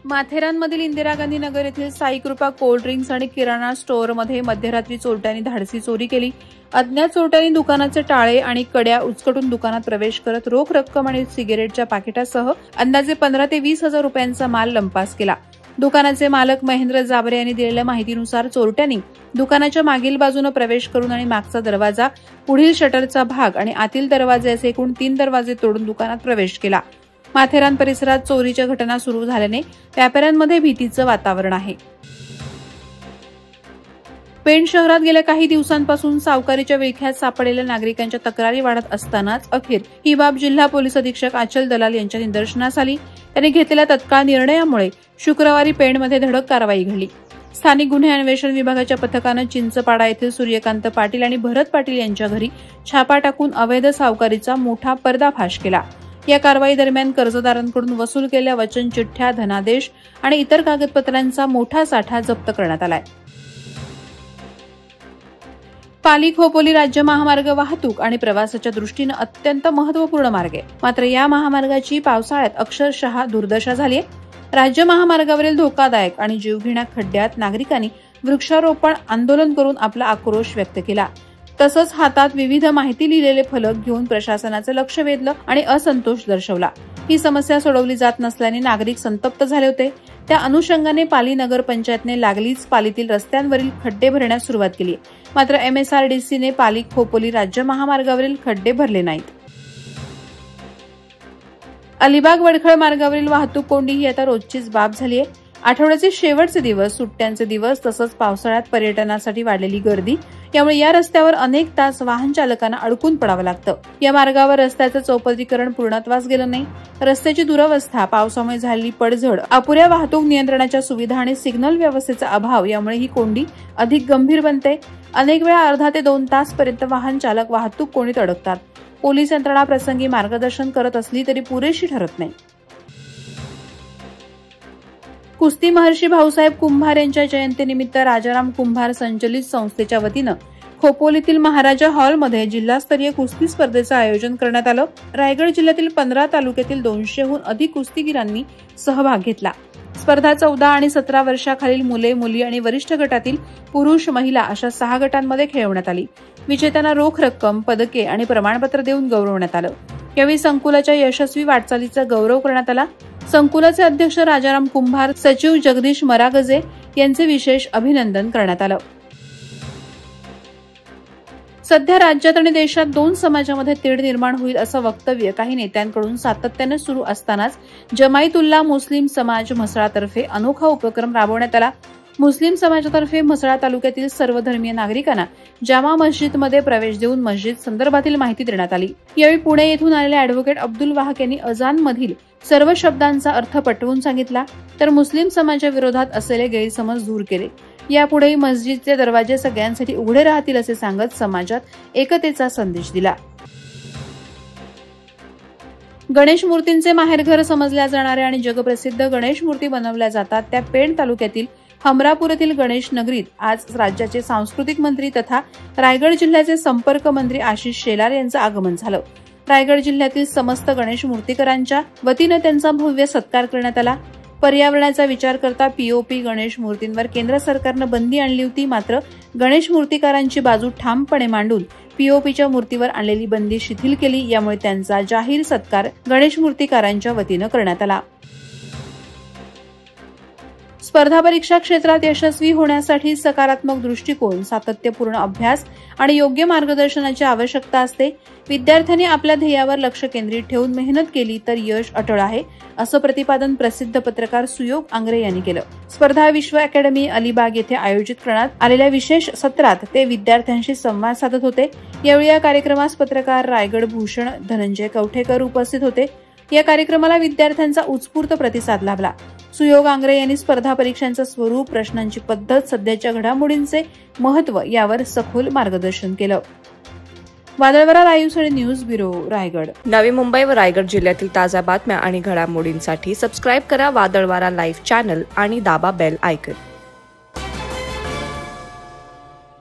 माथेरानमधील इंदिरा गांधी नगर येथील साई कृपा cold drinks आणि किराणा स्टोअरमध्ये मध्यरात्री चोरट्यांनी धाडसी चोरी केली। अज्ञात चोरट्यांनी दुकानाचे टाळे आणि कड्या उचकटून दुकानात प्रवेश करत रोख रक्कम आणि सिगारेटच्या पाकिटासह अंदाजे 15 ते 20 हजार रुपयांचा माल लंपास केला। दुकानाचे मालक महेंद्र जाबरे यांनी दिलेल्या माहितीनुसार चोरट्यांनी दुकानाच्या मागील बाजूने प्रवेश करून आणि मागचा दरवाजा, पुढील शटरचा भाग आणि आतील दरवाजे असे एकूण 3 दरवाजे तोडून दुकानात प्रवेश केला। माथेरान परिसरात चोरीच्या घटना सुरू झाल्याने व्यापाऱ्यांमध्ये भीतीचे वातावरण आहे। पेण शहरात गेल्या काही दिवसांपासून सावकारीच्या विळख्यात सापडलेल्या नागरिकांच्या तक्रारी वाढत असतानाच अखेर ही बाब जिल्हा पोलीस अधीक्षक आचल दलाल यांच्या निदर्शनास आली। त्यांनी घेतलेल्या तत्काळ निर्णयामुळे शुक्रवारी पेणमध्ये धडक कारवाई घडली। स्थानिक गुन्हे अन्वेषण विभागाच्या पथकाने चिंचपाडा येथील सूर्यकांत पाटील आणि भरत पाटील यांच्या घरी छापा टाकून अवैध सावकारीचा मोठा पर्दाफाश केला। या कारवाई दरम्यान कर्जदारांकडून वसूल केलेल्या वचन चिठ्ठ्या, धनादेश आणि इतर कागदपत्रांचा मोठा साठा जप्त करण्यात आलाय। पाली खोपोली राज्य महामार्ग वाहतूक आणि प्रवासाच्या दृष्टीने अत्यंत महत्त्वपूर्ण मार्ग आहे। मात्र या महामार्गाची पावसाळ्यात अक्षरशः दुर्दशा झाली आहे। राज्य महामार्गावरील धोकादायक आणि जीवघेण्या खड्ड्यात नागरिकांनी वृक्षारोपण आंदोलन करून आपला आक्रोश व्यक्त केला। तसंच हातात विविध माहिती लिहिलेले फलक घेऊन प्रशासनाचे लक्ष वेधलं आणि असंतोष दर्शवला। ही समस्या सोडवली जात नसल्याने नागरिक संतप्त झाले होते। त्या अनुषंगाने पाली नगर पंचायतने लागलीच पालीतील रस्त्यांवरील खड्डे भरण्यास सुरुवात केली। मात्र MSRDCने पाली खोपोली राज्य महामार्गावरील खड्डे भरले नाहीत। अलिबाग वडखळ मार्गावरील वाहतूक कोंडी ही आता रोजचीच बाब झाली आहे। आठवड्याचे शेवटचे दिवस, सुट्ट्यांचे दिवस तसंच पावसाळ्यात पर्यटनासाठी वाढलेली गर्दी यामुळे या रस्त्यावर अनेक तास वाहन चालकांना अडकून पडावं लागतं। या मार्गावर रस्त्याचं चौपदरीकरण पूर्णत्वास गेलं नाही। रस्त्याची दुरवस्था, पावसामुळे झालेली पडझड, अपुऱ्या वाहतूक नियंत्रणाच्या सुविधा आणि सिग्नल व्यवस्थेचा अभाव यामुळे ही कोंडी अधिक गंभीर बनते। अनेक वेळा अर्धा ते 2 तासपर्यंत वाहन चालक वाहतूक कोंडीत अडकतात। पोलीस यंत्रणा प्रसंगी मार्गदर्शन करत असली तरी पुरेशी ठरत नाही। कुस्ती महर्षी भाऊसाहेब कुंभार यांच्या जयंतीनिमित्त राजाराम कुंभार संचलित संस्थेच्या वतीनं खोपोलीतील महाराजा हॉलमध्ये जिल्हास्तरीय कुस्ती स्पर्धेचं आयोजन करण्यात आलं। रायगड जिल्ह्यातील 15 तालुक्यातील 200हून अधिक कुस्तीगीरांनी सहभाग घेतला। स्पर्धा 14 आणि 17 वर्षाखालील मुले, मुली आणि वरिष्ठ गटातील पुरुष, महिला अशा 6 गटांमध्ये खेळवण्यात आली। विजेत्यांना रोख रक्कम, पदके आणि प्रमाणपत्र देऊन गौरवण्यात आलं। यावेळी संकुलाच्या यशस्वी वाटचालीचा गौरव करण्यात आला। संकुलाचे अध्यक्ष राजाराम कुंभार, सचिव जगदीश मरागजे यांचे विशेष अभिनंदन करण्यात आलं। सध्या राज्यात आणि देशात 2 समाजामध्ये तेढ निर्माण होईल असं वक्तव्य काही नेत्यांकडून सातत्याने सुरू असतानाच जमाईतुल्लाह मुस्लिम समाज म्हसळातर्फे अनोखा उपक्रम राबवण्यात आला। मुस्लिम समाजातर्फे म्हसळा तालुक्यातील सर्व धर्मीय नागरिकांना जामा मस्जिदमध्ये प्रवेश देऊन मस्जिद संदर्भातील माहिती देण्यात आली। यावेळी पुणे येथून आलेले अॅडव्होकेट अब्दुल वाहक यांनी अजानमधील सर्व शब्दांचा अर्थ पटवून सांगितला, तर मुस्लिम समाजाविरोधात असलेले गैरसमज दूर केले। यापुढेही मस्जिदचे दरवाजे सगळ्यांसाठी उघडे राहतील असे सांगत समाजात एकतेचा संदेश दिला। गणेश मूर्तींचे माहेरघर समजल्या जाणाऱ्या आणि जगप्रसिद्ध गणेश मूर्ती बनवल्या जातात त्या पेण तालुक्यातील हमरापूर येथील गणेश नगरीत आज राज्याचे सांस्कृतिक मंत्री तथा रायगड जिल्ह्याचे संपर्क मंत्री आशिष शेलार यांचं आगमन झालं। रायगड जिल्ह्यातील समस्त गणेश मूर्तीकारांच्या वतीने त्यांचा भव्य सत्कार करण्यात आला। पर्यावरणाचा विचार करता POP गणेश मूर्तींवर केंद्र सरकारनं बंदी आणली होती। मात्र गणेश मूर्तीकारांची बाजू ठामपणे मांडून POPच्या मूर्तीवर आणलेली बंदी शिथिल केली। यामुळे त्यांचा जाहीर सत्कार गणेश मूर्तीकारांच्या वतीने करण्यात आला। स्पर्धा परीक्षा क्षेत्रात यशस्वी होण्यासाठी सकारात्मक दृष्टिकोन, सातत्यपूर्ण अभ्यास आणि योग्य मार्गदर्शनाची आवश्यकता असते। विद्यार्थ्यांनी आपल्या ध्येयावर लक्ष केंद्रित ठेवून मेहनत केली तर यश अटळ आहे, असं प्रतिपादन प्रसिद्ध पत्रकार सुयोग आंग्रे यांनी केलं। स्पर्धा विश्व अकॅडमी अलिबाग येथे आयोजित करण्यात आलेल्या विशेष सत्रात ते विद्यार्थ्यांशी संवाद साधत होते। यावेळी या कार्यक्रमास पत्रकार रायगड भूषण धनंजय कवठेकर उपस्थित होते। या कार्यक्रमाला विद्यार्थ्यांचा उत्स्फूर्त प्रतिसाद लाभला। सुयोग आंग्रे यांनी स्पर्धा परीक्षांचं स्वरूप, प्रश्नांची पद्धत, सध्याच्या घडामोडींचे महत्त्व यावर सखोल मार्गदर्शन केलं। वादळवारा live news bureau, Raigad. Navi Mumbai व रायगड जिल्ह्यातील ताज्या बातम्या आणि घडामोडींसाठी सबस्क्राईब करा वादळवारा लाईव्ह चॅनल आणि दाबा बेल आयकॉन।